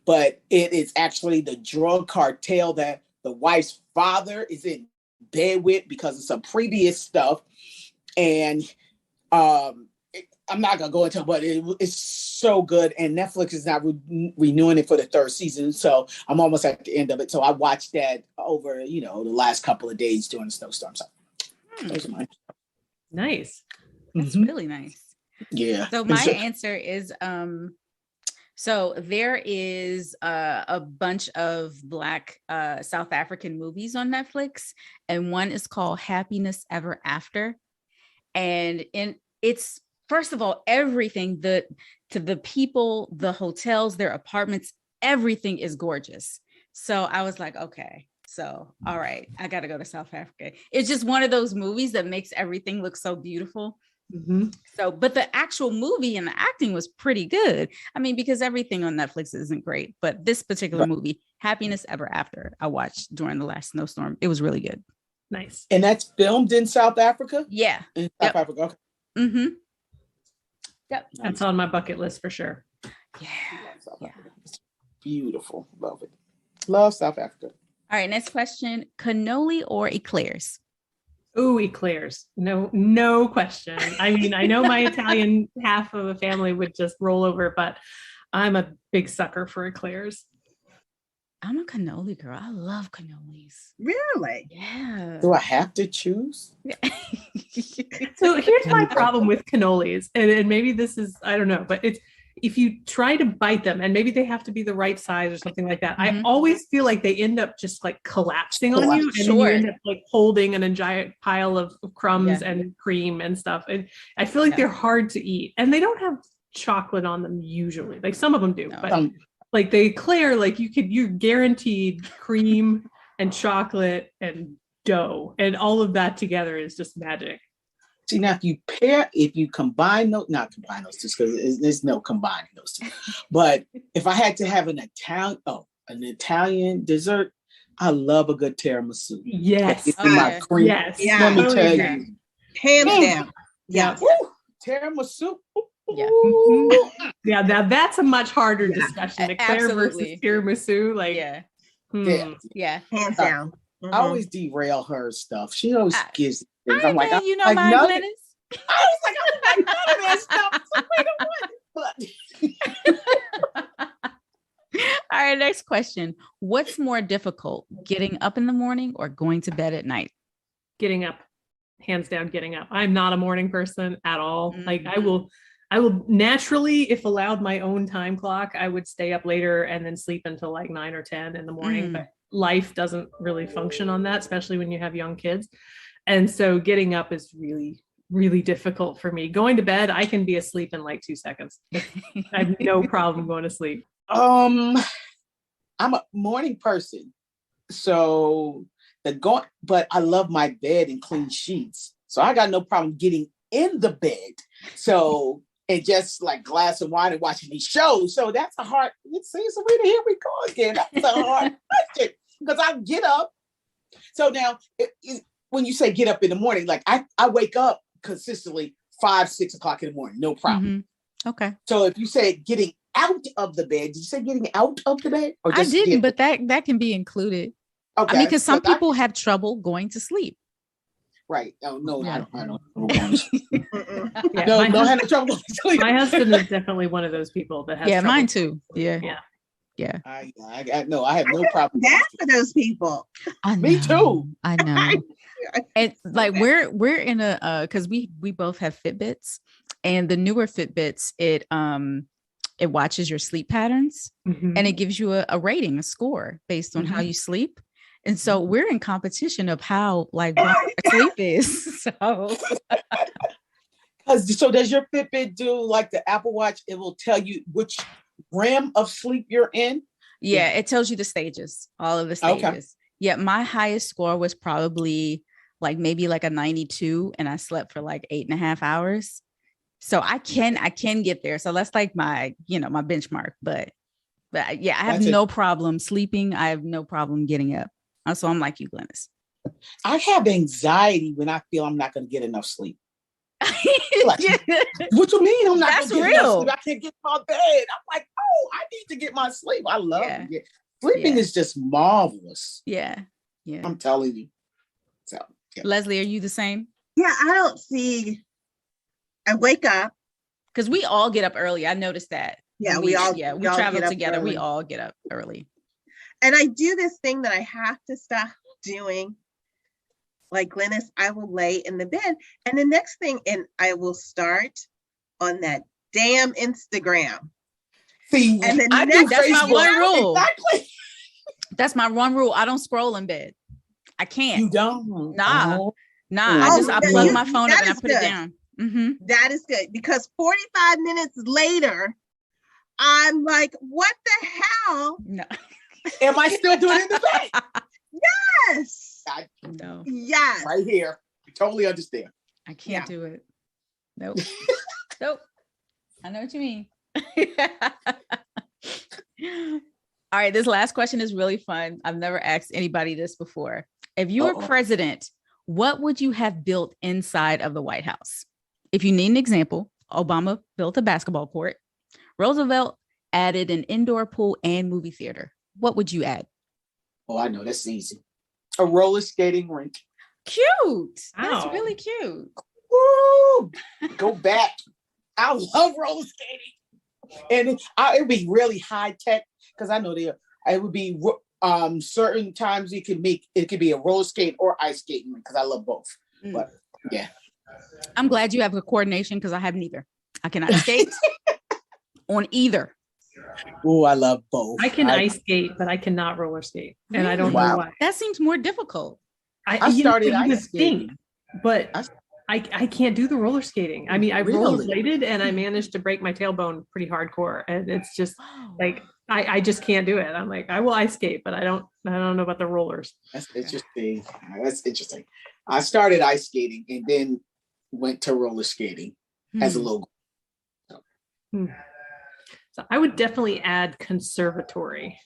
S2: but it is actually the drug cartel that the wife's father is in bed with because of some previous stuff. And I'm not gonna go into it, but it's so good, and Netflix is not renewing it for the 3rd season, so I'm almost at the end of it. So I watched that over the last couple of days during the snowstorm. So those are mine.
S3: Nice.
S1: That's really nice.
S2: Yeah.
S1: So my answer is so there is a bunch of Black South African movies on Netflix, and one is called Happiness Ever After. And it's, first of all, everything, to the people, the hotels, their apartments, everything is gorgeous. So I was like, okay, so all right, I got to go to South Africa. It's just one of those movies that makes everything look so beautiful.
S3: Mm-hmm.
S1: So, but the actual movie and the acting was pretty good. I mean, because everything on Netflix isn't great, but this particular movie, Happiness Ever After, I watched during the last snowstorm. It was really good.
S3: Nice.
S2: And that's filmed in South Africa?
S1: Yeah.
S2: In South Africa, okay.
S1: Mm-hmm. Yep.
S3: That's on my bucket list for sure.
S1: Yeah.
S2: It's beautiful. Love it. Love South Africa.
S1: All right, next question. Cannoli or eclairs?
S3: Oh, eclairs. No question. I mean, I know my Italian half of the family would just roll over, but I'm a big sucker for eclairs.
S1: I'm a cannoli girl. I love cannolis.
S4: Really?
S1: Yeah.
S2: Do I have to choose?
S3: So here's my problem with cannolis, and maybe this is, I don't know, but it's, if you try to bite them, and maybe they have to be the right size or something like that, I always feel like they end up just like collapsing on you, and then you end up like holding a giant pile of crumbs and cream and stuff. And I feel like they're hard to eat, and they don't have chocolate on them usually. Like some of them do, but like the eclair, like you're guaranteed cream and chocolate and dough, and all of that together is just magic.
S2: See, now if you combine those, not combine those two, because there's no combining those two. But if I had to have an Italian dessert, I love a good tiramisu.
S3: Yes.
S2: My cream.
S3: Yes.
S2: Let me tell you.
S4: Hands down.
S3: Yeah.
S2: Tiramisu.
S1: Yeah.
S3: Mm-hmm. Yeah. Now that's a much harder discussion. Eclair versus tiramisu. Like,
S1: yeah.
S4: Hands down.
S2: I always derail her stuff. She always gives things. I'm like,
S1: my Glennis.
S2: I was like, I don't like none of that stuff. So wait a minute.
S1: All right, next question. What's more difficult, getting up in the morning or going to bed at night?
S3: Getting up. Hands down, getting up. I'm not a morning person at all. Like I I will naturally, if allowed my own time clock, I would stay up later and then sleep until like 9 or 10 in the morning. But life doesn't really function on that, especially when you have young kids. And so getting up is really, really difficult for me. Going to bed, I can be asleep in like 2 seconds. I have no problem going to sleep.
S2: I'm a morning person. So but I love my bed and clean sheets. So I got no problem getting in the bed. So, and just like glass of wine and watching these shows. So that's a hard, Serena, here we go again. That's a hard question because I get up. So now when you say get up in the morning, like I wake up consistently 5, 6 o'clock in the morning, no problem.
S1: Okay.
S2: So if you say getting out of the bed, did you say getting out of the bed? Or
S1: I didn't, but that can be incled.
S2: Okay.
S1: I mean, because some people have trouble going to sleep.
S2: Right. Oh, no,
S1: Yeah.
S2: I don't.
S3: Yeah,
S2: No, I have no trouble going to sleep.
S3: my husband is definitely one of those people that has trouble.
S1: Mine too. Yeah.
S2: I have no problem.
S4: Bad for those people.
S1: I know,
S2: Me too.
S1: I know. And like we're in a because we both have Fitbits, and the newer Fitbits it watches your sleep patterns and it gives you a rating, a score based on how you sleep. And so we're in competition of how like our sleep is. So
S2: does your Fitbit do like the Apple Watch? It will tell you which gram of sleep you're in.
S1: yeah, it tells you the stages, all of the stages.
S2: Okay.
S1: Yeah, my highest score was probably like maybe like a 92, and I slept for like 8.5 hours. So I can get there. So that's like my my benchmark. But yeah, I have no problem sleeping. I have no problem getting up. So I'm like you, Glennis.
S2: I have anxiety when I feel I'm not going to get enough sleep. Like, what you mean I'm not
S1: That's
S2: going to get enough
S1: real.
S2: sleep? I can't get my bed. I'm like, oh, I need to get my sleep. I love it. Sleeping is just marvelous.
S1: Yeah.
S2: I'm telling you. So,
S1: Leslie, are you the same?
S4: Yeah, I don't see. I wake up.
S1: Because we all get up early. I noticed that.
S4: Yeah,
S1: we
S4: all
S1: travel
S4: get up
S1: together.
S4: early.
S1: We all get up early.
S4: And I do this thing that I have to stop doing. Like Glennis, I will lay in the bed, and the next thing, and I will start on that damn Instagram.
S2: See,
S4: And then
S1: that's my one rule.
S2: Exactly.
S1: That's my one rule. I don't scroll in bed. I can't.
S2: You don't?
S1: Nah.
S2: Oh.
S1: I plug my phone up and I put it down.
S4: That is good, because 45 minutes later, I'm like, what the hell?
S1: No.
S2: Am I still doing it in the bed?
S4: Yes.
S1: No.
S4: Yes.
S2: Right here. I totally understand.
S1: I can't do it. Nope. Nope. I know what you mean. All right. This last question is really fun. I've never asked anybody this before. If you were president, what would you have built inside of the White House? If you need an example, Obama built a basketball court. Roosevelt added an indoor pool and movie theater. What would you add?
S2: Oh, I know. That's easy. A roller skating rink.
S1: Cute.
S3: Wow.
S1: That's really cute.
S2: Woo! Go back. I love roller skating. And it would be really high tech, because I know it would be certain times it could be a roller skate or ice skating, because I love both. But yeah.
S1: I'm glad you have the coordination, because I have neither. I cannot skate on either.
S2: Oh, I love both.
S3: I can ice skate, but I cannot roller skate. And I don't know
S2: Wow.
S3: why.
S1: That seems more difficult.
S2: I started ice skating.
S3: But I can't do the roller skating. I mean, I rollerbladed and I managed to break my tailbone pretty hardcore. And it's just like, I just can't do it. I'm like, I will ice skate, but I don't know about the rollers.
S2: That's interesting. That's interesting. I started ice skating and then went to roller skating as a little.
S3: So I would definitely add conservatory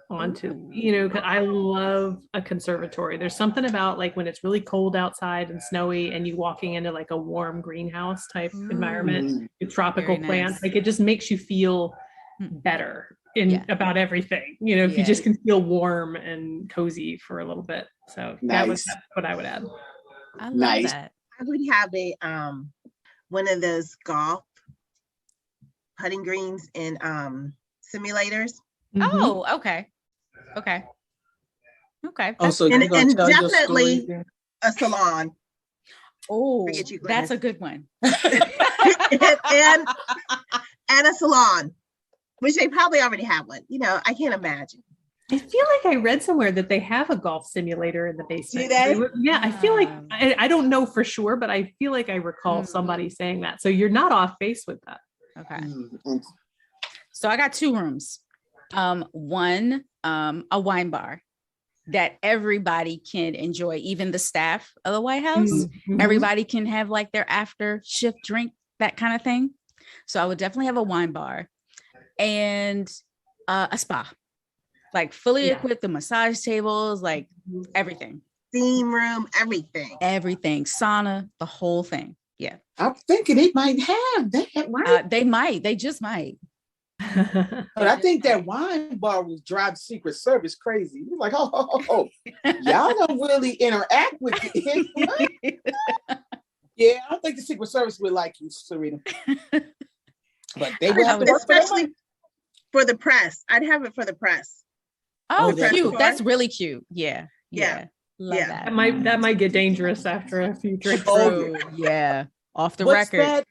S3: onto, 'cause I love a conservatory. There's something about like when it's really cold outside and snowy and you walking into like a warm greenhouse type environment with tropical plants, like it just makes you feel better about everything, if you just can feel warm and cozy for a little bit. So that's what I would add.
S1: I love that.
S4: I would have a one of those golf putting greens and simulators.
S1: Oh, okay.
S2: Also,
S4: and definitely a salon.
S1: Oh,
S4: Forget you,
S1: that's
S4: Glennis.
S1: a good one.
S4: and a salon, which they probably already have one. I can't imagine.
S3: I feel like I read somewhere that they have a golf simulator in the basement.
S4: Do they?
S3: Yeah, I feel like, I don't know for sure, but I feel like I recall somebody saying that. So you're not off base with that.
S1: Okay. So I got 2 rooms. One, a wine bar that everybody can enjoy, even the staff of the White House. Mm-hmm. Everybody can have like their after shift drink, that kind of thing. So I would definitely have a wine bar and a spa. Like fully equipped, the massage tables, like everything.
S4: Steam room, everything.
S1: Everything. Sauna, the whole thing. Yeah.
S2: I'm thinking they might have that, right?
S1: They might. They just might.
S2: But I think that wine bar will drive Secret Service crazy. You're like, y'all don't really interact with it. Yeah, I don't think the Secret Service would like you, Serena. But they would have to work
S4: especially for the press. I'd have it for the press.
S1: Oh, cute. That's really cute. Yeah. Love that.
S3: That might get dangerous after a few drinks.
S1: Oh, yeah. Off the record.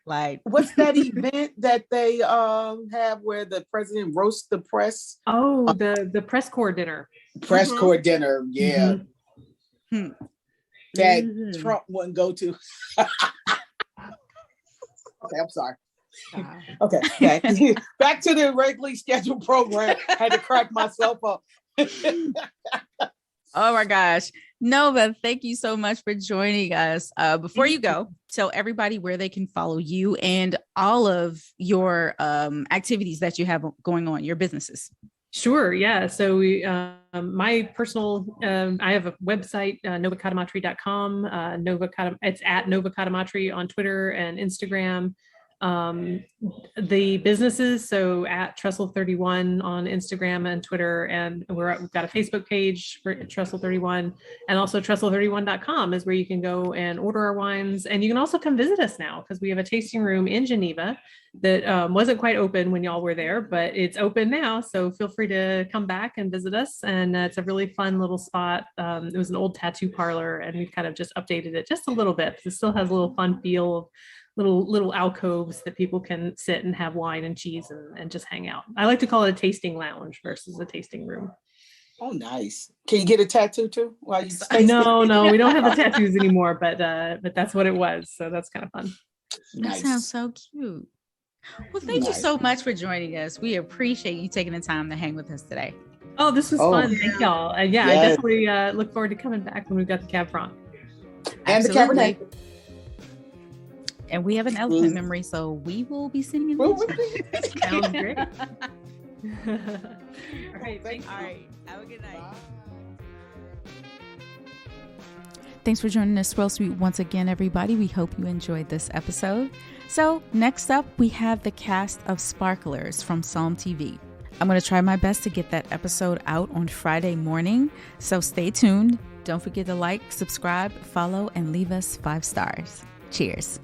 S2: What's that event that they have where the president roasts the press?
S3: Oh, the press corps dinner.
S2: Press corps dinner, yeah. Mm-hmm. That Trump wouldn't go to. Okay, I'm sorry. Okay. Back to the regularly scheduled program. Had to crack myself up.
S1: Oh my gosh. Nova, thank you so much for joining us. Before you go, tell everybody where they can follow you and all of your activities that you have going on, your businesses.
S3: Sure. Yeah. So my personal, I have a website, novacadamatre.com. It's at Nova Cadamatre on Twitter and Instagram. The businesses, so at Trestle 31 on Instagram and Twitter, and we've got a Facebook page for Trestle 31, and also Trestle31.com is where you can go and order our wines, and you can also come visit us now because we have a tasting room in Geneva that wasn't quite open when y'all were there, but it's open now, so feel free to come back and visit us. And it's a really fun little spot. It was an old tattoo parlor, and we've kind of just updated it just a little bit. It still has a little fun feel, little alcoves that people can sit and have wine and cheese and just hang out. I like to call it a tasting lounge versus a tasting room.
S2: Oh, nice. Can you get a tattoo too?
S3: No, we don't have the tattoos anymore, but that's what it was. So that's kind of fun.
S1: That sounds so cute. Well, thank you so much for joining us. We appreciate you taking the time to hang with us today.
S3: Oh, this was fun. Thank y'all. I definitely look forward to coming back when we've got the Cab Franc.
S2: And the Cabernet.
S1: And we have an elephant memory, so we will be singing in the
S3: Sounds great.
S1: All right, thanks. All right, have a good night. Bye. Thanks for joining us, Swell Suite, once again, everybody. We hope you enjoyed this episode. So next up, we have the cast of Sparklers from Psalm TV. I'm going to try my best to get that episode out on Friday morning, so stay tuned. Don't forget to like, subscribe, follow, and leave us 5 stars. Cheers.